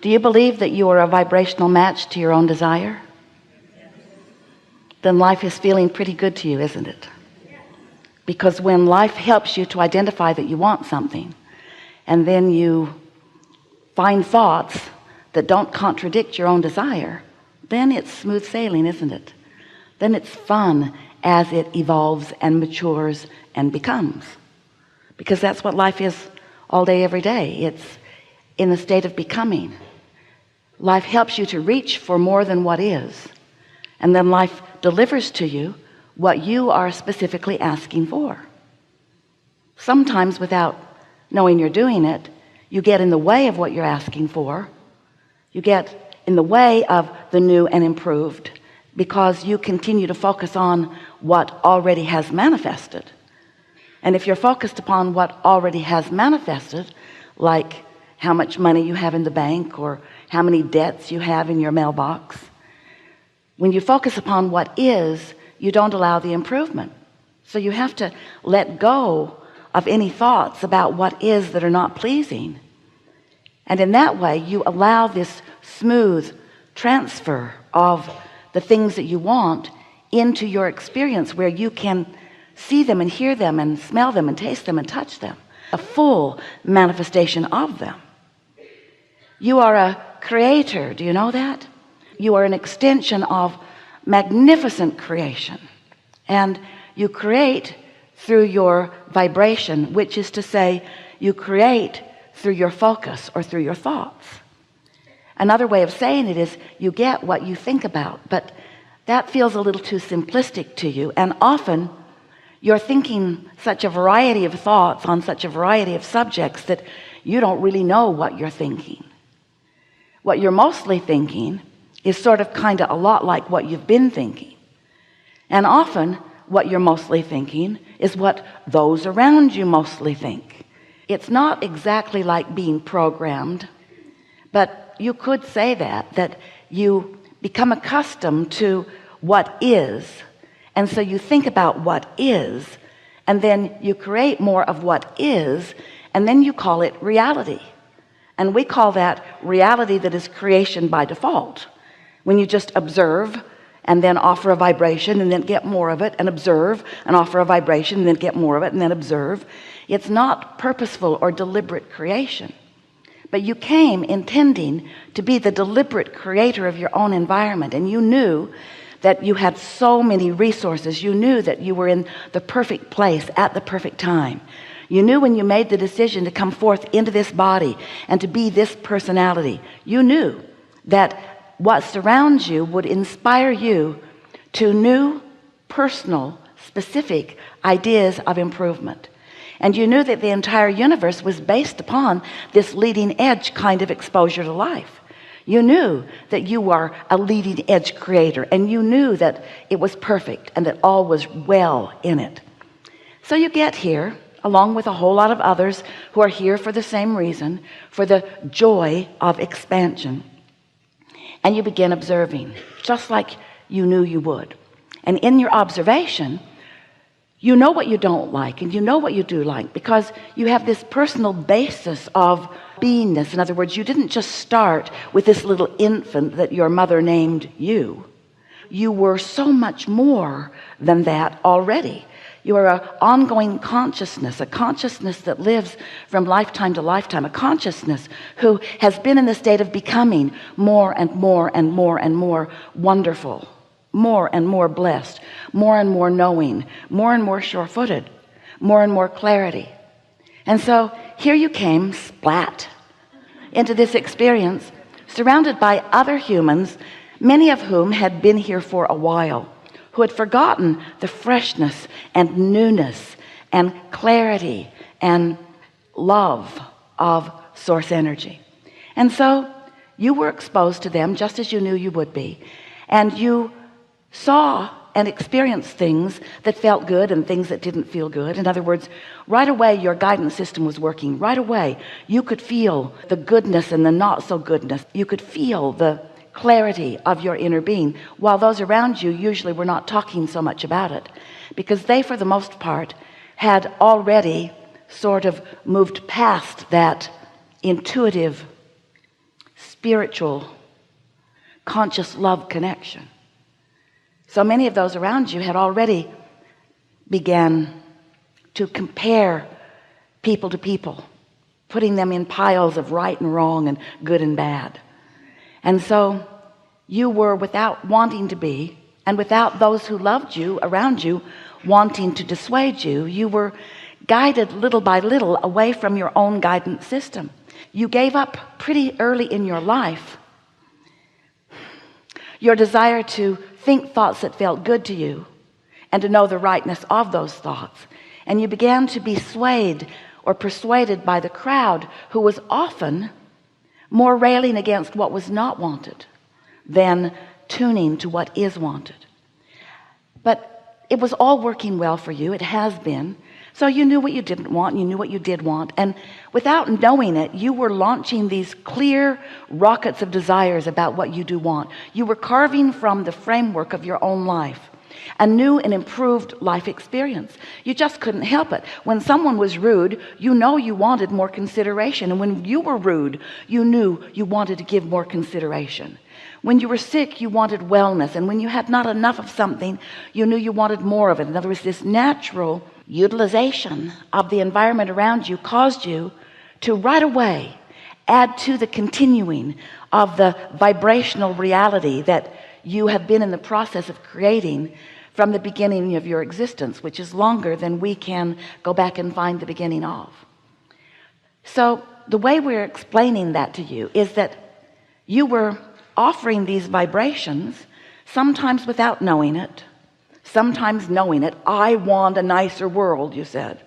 Do you believe that you are a vibrational match to your own desire? Then life is feeling pretty good to you, isn't it? Because when life helps you to identify that you want something, and then you find thoughts that don't contradict your own desire, then it's smooth sailing, isn't it? Then it's fun as it evolves and matures and becomes, because that's what life is all day, every day. It's in the state of becoming. Life helps you to reach for more than what is, and then life delivers to you what you are specifically asking for. Sometimes without knowing you're doing it, you get in the way of what you're asking for. You get in the way of the new and improved, because you continue to focus on what already has manifested. And if you're focused upon what already has manifested, like how much money you have in the bank or how many debts you have in your mailbox, when you focus upon what is, you don't allow the improvement. So you have to let go of any thoughts about what is that are not pleasing. And in that way, you allow this smooth transfer of the things that you want into your experience, where you can see them and hear them and smell them and taste them and touch them, a full manifestation of them. You are a creator. Do you know that? You are an extension of magnificent creation, and you create through your vibration, which is to say, you create through your focus or through your thoughts. Another way of saying it is you get what you think about, but that feels a little too simplistic to you, and often you're thinking such a variety of thoughts on such a variety of subjects that you don't really know what you're thinking. What you're mostly thinking is sort of kind of a lot like what you've been thinking, and often what you're mostly thinking is what those around you mostly think. It's not exactly like being programmed, but you could say that you become accustomed to what is, and so you think about what is, and then you create more of what is, and then you call it reality. And we call that reality that is creation by default. When you just observe and then offer a vibration and then get more of it, and observe and offer a vibration and then get more of it and then observe, it's not purposeful or deliberate creation. But you came intending to be the deliberate creator of your own environment, and you knew that you had so many resources. You knew that you were in the perfect place at the perfect time. You knew when you made the decision to come forth into this body and to be this personality, you knew that what surrounds you would inspire you to new, personal, specific ideas of improvement. And you knew that the entire universe was based upon this leading edge kind of exposure to life. You knew that you are a leading edge creator, and you knew that it was perfect and that all was well in it. So you get here along with a whole lot of others who are here for the same reason, for the joy of expansion. And you begin observing, just like you knew you would. And in your observation, you know what you don't like and you know what you do like, because you have this personal basis of beingness. In other words, you didn't just start with this little infant that your mother named you. You were so much more than that already. You are an ongoing consciousness, a consciousness that lives from lifetime to lifetime, a consciousness who has been in the state of becoming more and more and more and more wonderful, more and more blessed, more and more knowing, more and more sure-footed, more and more clarity. And so here you came splat into this experience, surrounded by other humans, many of whom had been here for a while, who had forgotten the freshness and newness and clarity and love of source energy. And so you were exposed to them just as you knew you would be, and you saw and experienced things that felt good and things that didn't feel good. In other words, right away your guidance system was working. Right away you could feel the goodness and the not so goodness. You could feel the clarity of your inner being, while those around you usually were not talking so much about it, because they for the most part had already sort of moved past that intuitive spiritual, conscious love connection. So many of those around you had already began to compare people to people, putting them in piles of right and wrong and good and bad. And so you were, without wanting to be, and without those who loved you around you wanting to dissuade you, you were guided little by little away from your own guidance system. You gave up pretty early in your life your desire to think thoughts that felt good to you and to know the rightness of those thoughts. And you began to be swayed or persuaded by the crowd, who was often more railing against what was not wanted than tuning to what is wanted. But it was all working well for you. It has been. So you knew what you didn't want, and you knew what you did want, and without knowing it, you were launching these clear rockets of desires about what you do want. You were carving from the framework of your own life a new and improved life experience. You just couldn't help it. When someone was rude, you know you wanted more consideration, and when you were rude, you knew you wanted to give more consideration. When you were sick, you wanted wellness, and when you had not enough of something, you knew you wanted more of it. In other words, this natural utilization of the environment around you caused you to right away add to the continuing of the vibrational reality that you have been in the process of creating from the beginning of your existence, which is longer than we can go back and find the beginning of. So the way we're explaining that to you is that you were offering these vibrations, sometimes without knowing it, sometimes knowing it. I want a nicer world, you said,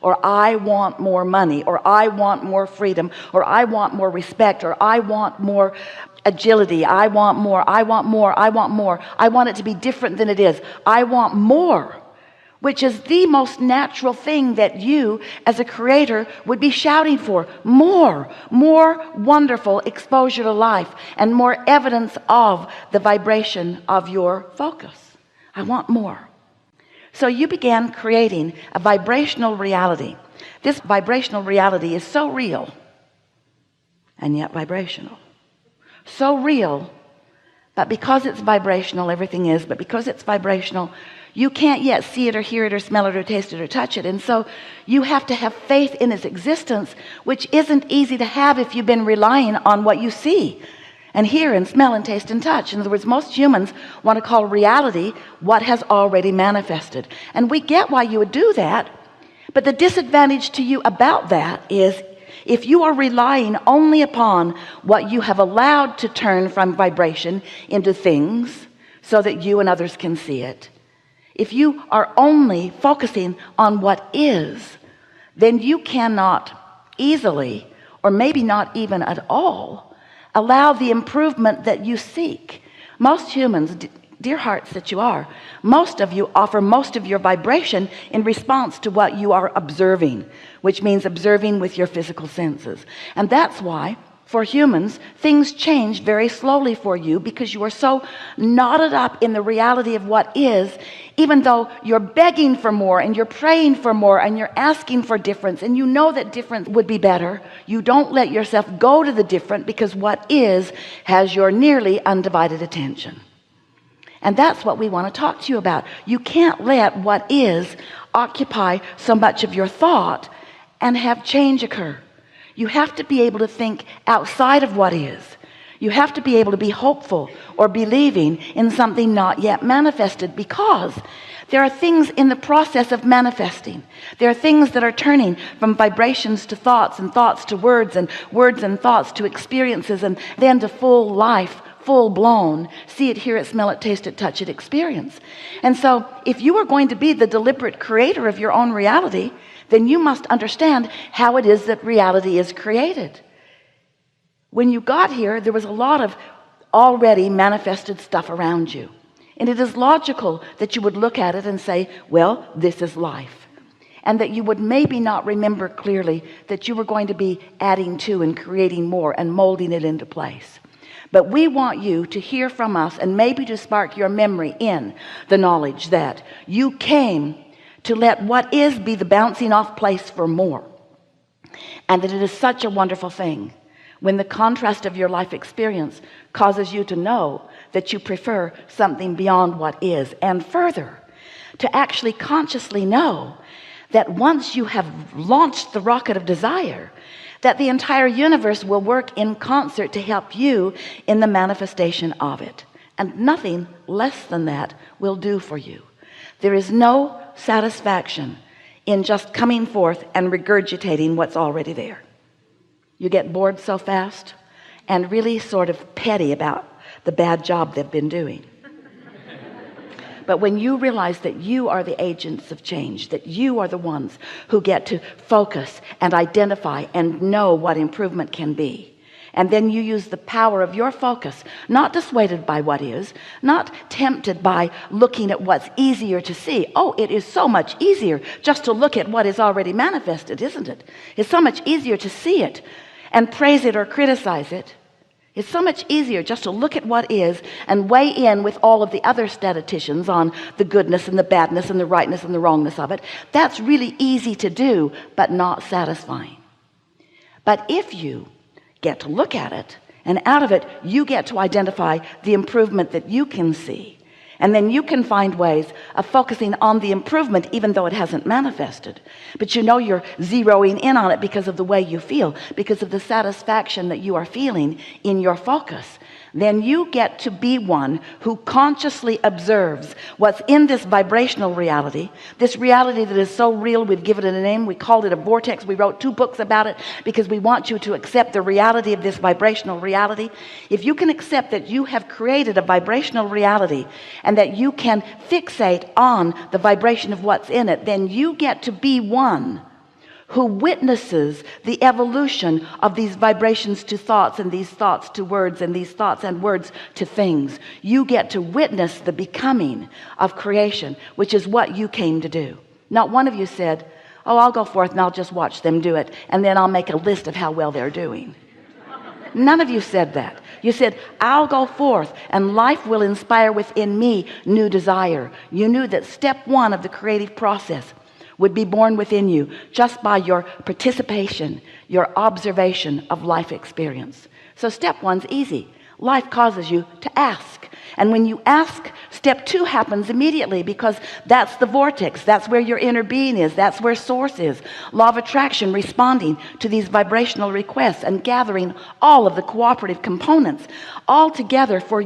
or I want more money, or I want more freedom, or I want more respect, or I want more agility. I want more, I want more, I want more. I want it to be different than it is. I want more, which is the most natural thing that you as a creator would be shouting for. More wonderful exposure to life and more evidence of the vibration of your focus. I want more. So you began creating a vibrational reality. This vibrational reality is so real and yet vibrational. So real, but because it's vibrational, everything is, but because it's vibrational, you can't yet see it or hear it or smell it or taste it or touch it. And so you have to have faith in its existence, which isn't easy to have if you've been relying on what you see and hear and smell and taste and touch. In other words, most humans want to call reality what has already manifested. And we get why you would do that, but the disadvantage to you about that is if you are relying only upon what you have allowed to turn from vibration into things so that you and others can see it, if you are only focusing on what is, then you cannot easily, or maybe not even at all, allow the improvement that you seek. Most humans, dear hearts that you are, most of you offer most of your vibration in response to what you are observing, which means observing with your physical senses. And that's why for humans things change very slowly for you, because you are so knotted up in the reality of what is, even though you're begging for more and you're praying for more and you're asking for difference, and you know that difference would be better. You don't let yourself go to the different, because what is has your nearly undivided attention. And that's what we want to talk to you about. You can't let what is occupy so much of your thought and have change occur. You have to be able to think outside of what is. You have to be able to be hopeful or believing in something not yet manifested, because there are things in the process of manifesting. There are things that are turning from vibrations to thoughts, and thoughts to words, and words and thoughts to experiences, and then to full life, full-blown, see it, hear it, smell it, taste it, touch it experience. And so if you are going to be the deliberate creator of your own reality, then you must understand how it is that reality is created. When you got here, there was a lot of already manifested stuff around you. And it is logical that you would look at it and say, well, this is life. And that you would maybe not remember clearly that you were going to be adding to and creating more and molding it into place. But we want you to hear from us, and maybe to spark your memory in the knowledge that you came to let what is be the bouncing off place for more, and that it is such a wonderful thing when the contrast of your life experience causes you to know that you prefer something beyond what is, and further, to actually consciously know that once you have launched the rocket of desire, that the entire universe will work in concert to help you in the manifestation of it, and nothing less than that will do for you. There is no satisfaction in just coming forth and regurgitating what's already there. You get bored so fast and really sort of petty about the bad job they've been doing. But when you realize that you are the agents of change, that you are the ones who get to focus and identify and know what improvement can be, and then you use the power of your focus, not dissuaded by what is, not tempted by looking at what's easier to see. Oh, it is so much easier just to look at what is already manifested, isn't it? It's so much easier to see it and praise it or criticize it. It's so much easier just to look at what is and weigh in with all of the other statisticians on the goodness and the badness and the rightness and the wrongness of it. That's really easy to do, but not satisfying. But if you get to look at it, and out of it you get to identify the improvement that you can see, and then you can find ways of focusing on the improvement even though it hasn't manifested, but you know you're zeroing in on it because of the way you feel, because of the satisfaction that you are feeling in your focus. Then you get to be one who consciously observes what's in this vibrational reality, this reality that is so real. We've given it a name. We called it a vortex. We wrote 2 books about it because we want you to accept the reality of this vibrational reality. If you can accept that you have created a vibrational reality and that you can fixate on the vibration of what's in it, then you get to be one who witnesses the evolution of these vibrations to thoughts, and these thoughts to words, and these thoughts and words to things. You get to witness the becoming of creation, which is what you came to do. Not one of you said, oh, I'll go forth and I'll just watch them do it, and then I'll make a list of how well they're doing. None of you said that. You said, I'll go forth and life will inspire within me new desire. You knew that step 1 of the creative process would be born within you just by your participation, your observation of life experience. So step 1's easy. Life causes you to ask. And when you ask, step 2 happens immediately, because that's the vortex. That's where your inner being is. That's where source is. Law of attraction, responding to these vibrational requests and gathering all of the cooperative components all together for